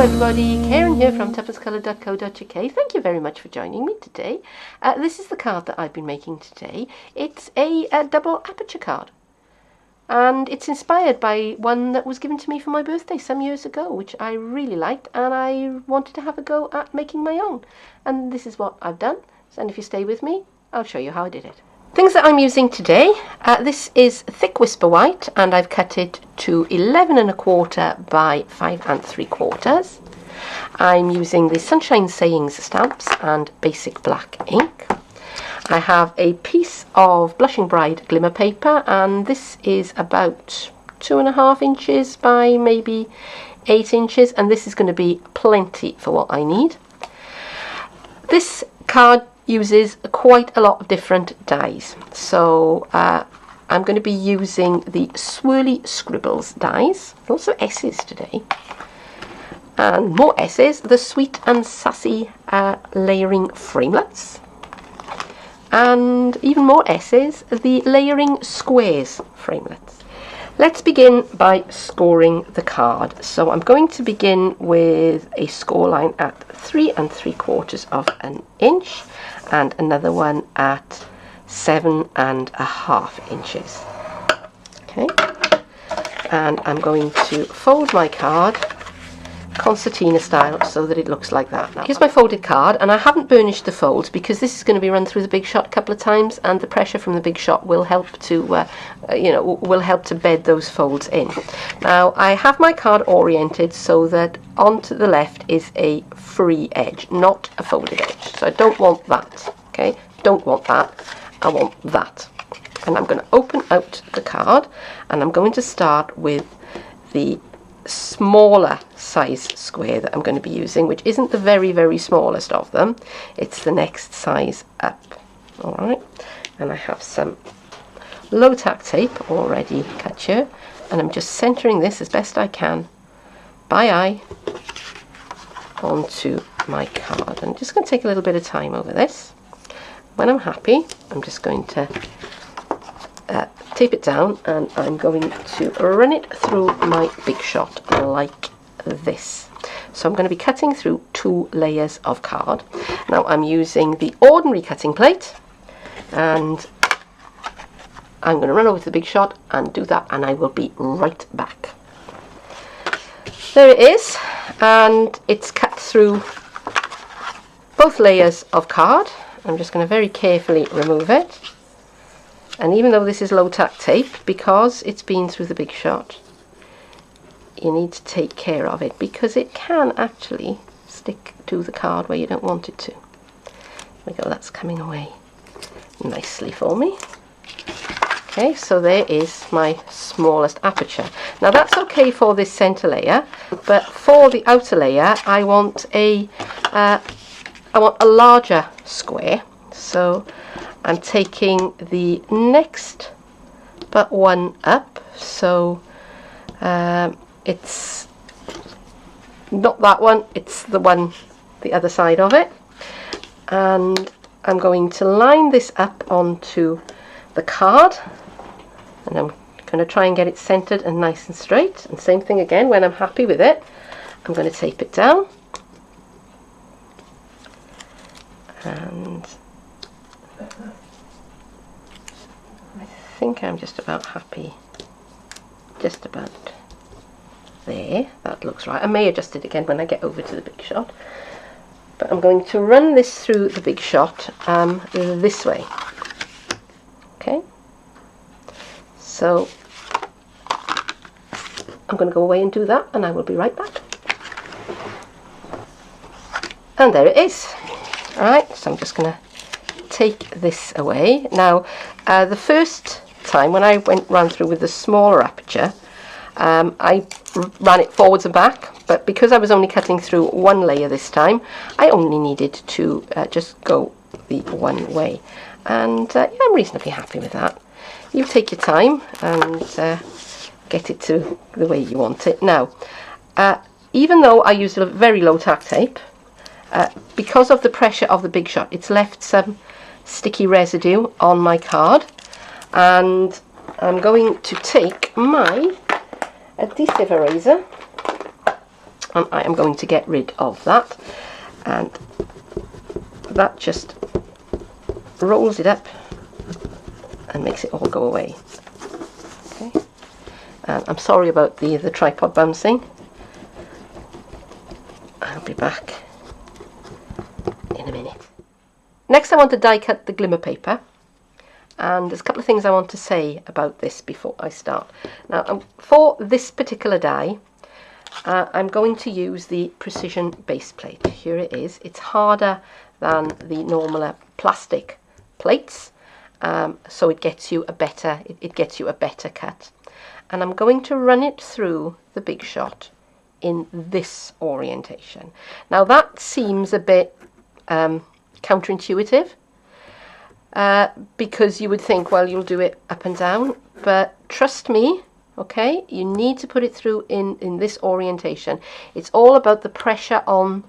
everybody, Karen here from tuppencecoloured.co.uk. Thank you very much for joining me today. This is the card that I've been making today. It's a double aperture card, and it's inspired by one that was given to me for my birthday some years ago, which I really liked, and I wanted to have a go at making my own. And this is what I've done, and if you stay with me, I'll show you how I did it. Things that I'm using today, this is thick whisper white, and I've cut it to 11 1/4 by 5 3/4. I'm using the Sunshine Sayings stamps and basic black ink. I have a piece of Blushing Bride glimmer paper, and this is about 2.5 inches by maybe 8 inches, and this is going to be plenty for what I need. This card uses quite a lot of different dies, so I'm going to be using the Swirly Scribbles dies, also S's today, and more S's, the Sweet and Sassy layering framelets, and even more S's, the layering squares framelets. Let's begin by scoring the card. So I'm going to begin with a score line at 3 3/4 inch and another one at 7.5 inches. Okay, and I'm going to fold my card concertina style so that it looks like that. Now, here's my folded card, and I haven't burnished the folds because this is going to be run through the Big Shot a couple of times, and the pressure from the Big Shot will help to will help to bed those folds in. Now I have my card oriented so that onto the left is a free edge, not a folded edge. So I don't want that. Okay, don't want that. I want that. And I'm going to open out the card, and I'm going to start with the smaller size square that I'm going to be using, which isn't the very smallest of them. It's the next size up. Alright, and I have some low tack tape already cut here, and I'm just centering this as best I can by eye onto my card. I'm just going to take a little bit of time over this. When I'm happy, I'm just going to tape it down, and I'm going to run it through my Big Shot like this. So I'm going to be cutting through 2 layers of card. Now I'm using the ordinary cutting plate, and I'm going to run over to the Big Shot and do that, and I will be right back. There it is, and it's cut through both layers of card. I'm just going to very carefully remove it. And even though this is low tack tape, because it's been through the Big Shot, you need to take care of it because it can actually stick to the card where you don't want it to. There we go, that's coming away nicely for me. Okay, so there is my smallest aperture. Now that's okay for this center layer, but for the outer layer I want a larger square. So I'm taking the next but one up, so it's not that one, it's the one the other side of it, and I'm going to line this up onto the card, and I'm going to try and get it centered and nice and straight. And same thing again, when I'm happy with it, I'm going to tape it down, and I think I'm just about happy, just about there. That looks right. I may adjust it again when I get over to the Big Shot, but I'm going to run this through the Big Shot this way. Okay, so I'm going to go away and do that, and I will be right back. And there it is. Alright, so I'm just going to take this away. Now the first time when I ran through with the smaller aperture, I ran it forwards and back, but because I was only cutting through 1 layer this time, I only needed to just go the one way, and yeah, I'm reasonably happy with that. You take your time and get it to the way you want it. Now even though I used a very low tack tape, because of the pressure of the Big Shot, it's left some sticky residue on my card, and I'm going to take my adhesive eraser and I am going to get rid of that, and that just rolls it up and makes it all go away. Okay, and I'm sorry about the tripod bouncing. I'll be back in a minute. Next I want to die cut the glimmer paper, and there's a couple of things I want to say about this before I start. Now for this particular die, I'm going to use the precision base plate. Here it is. It's harder than the normal plastic plates, so it gets you a better cut. And I'm going to run it through the Big Shot in this orientation. Now that seems a bit counterintuitive, because you would think, well, you'll do it up and down, but trust me, okay, you need to put it through in this orientation. It's all about the pressure on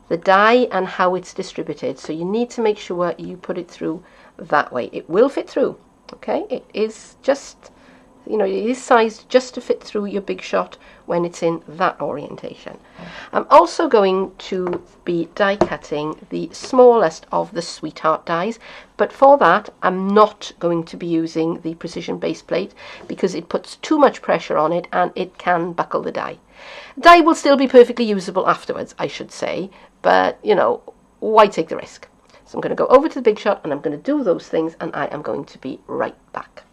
the die and how it's distributed, so you need to make sure you put it through that way. It will fit through, okay, it is just, you know, it is sized just to fit through your Big Shot when it's in that orientation. I'm also going to be die cutting the smallest of the Sweetheart dies, but for that I'm not going to be using the precision base plate because it puts too much pressure on it and it can buckle the die. The die will still be perfectly usable afterwards, I should say, but you know, why take the risk? So I'm going to go over to the Big Shot and I'm going to do those things, and I am going to be right back.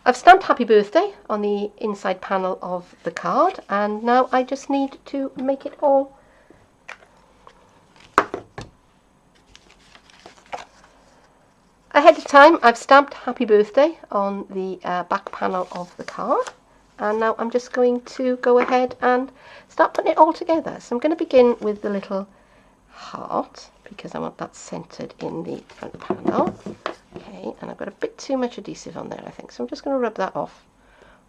I've stamped Happy Birthday on the inside panel of the card, and now I just need to make it all ahead of time. I've stamped Happy Birthday on the back panel of the card, and now I'm just going to go ahead and start putting it all together. So I'm going to begin with the little heart because I want that centered in the front panel. Okay, and I've got a bit too much adhesive on there, I think, so I'm just going to rub that off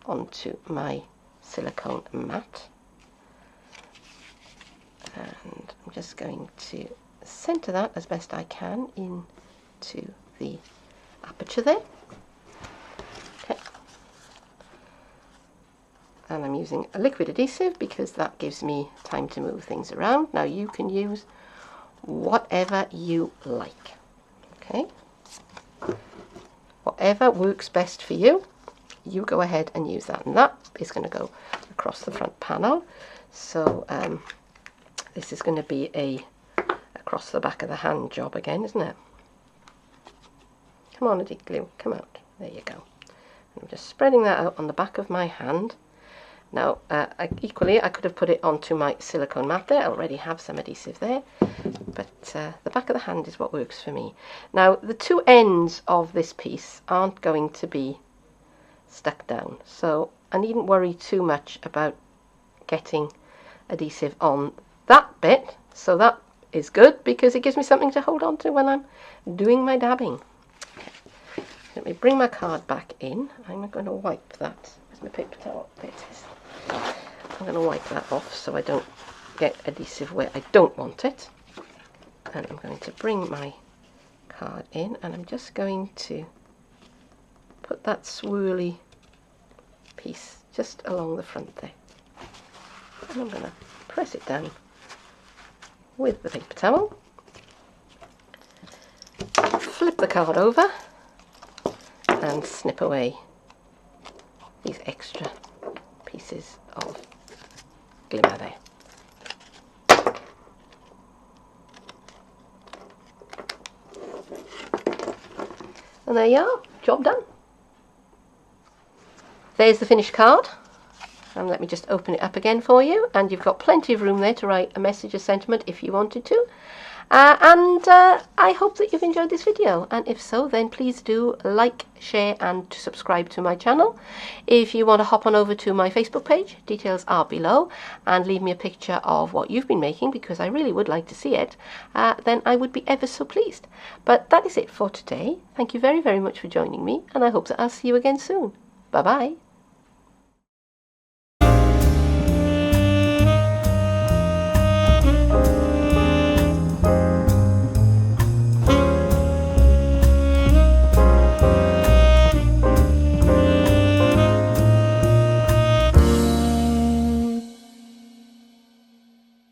onto my silicone mat, and I'm just going to center that as best I can into the aperture there. Okay, and I'm using a liquid adhesive because that gives me time to move things around. Now you can use whatever you like, okay, whatever works best for you, you go ahead and use that, and that is going to go across the front panel. So this is going to be a across the back of the hand job again, isn't it? Come on, Adhesive glue, come out. There you go. And I'm just spreading that out on the back of my hand. Now, equally, I could have put it onto my silicone mat there. I already have some adhesive there, but the back of the hand is what works for me. Now, the two ends of this piece aren't going to be stuck down, so I needn't worry too much about getting adhesive on that bit. So that is good because it gives me something to hold on to when I'm doing my dabbing. Okay. Let me bring my card back in. I'm going to wipe that. Where's my paper towel? There it is. I'm going to wipe that off so I don't get adhesive where I don't want it. And I'm going to bring my card in, and I'm just going to put that swirly piece just along the front there. And I'm going to press it down with the paper towel. Flip the card over and snip away these extra pieces of glimmer there. And there you are, job done. There's the finished card, and let me just open it up again for you, and you've got plenty of room there to write a message or sentiment if you wanted to. I hope that you've enjoyed this video, and if so, then please do like, share and subscribe to my channel. If you want to hop on over to my Facebook page, details are below, and leave me a picture of what you've been making because I really would like to see it, then I would be ever so pleased. But that is it for today. Thank you very, very much for joining me, and I hope that I'll see you again soon. Bye bye.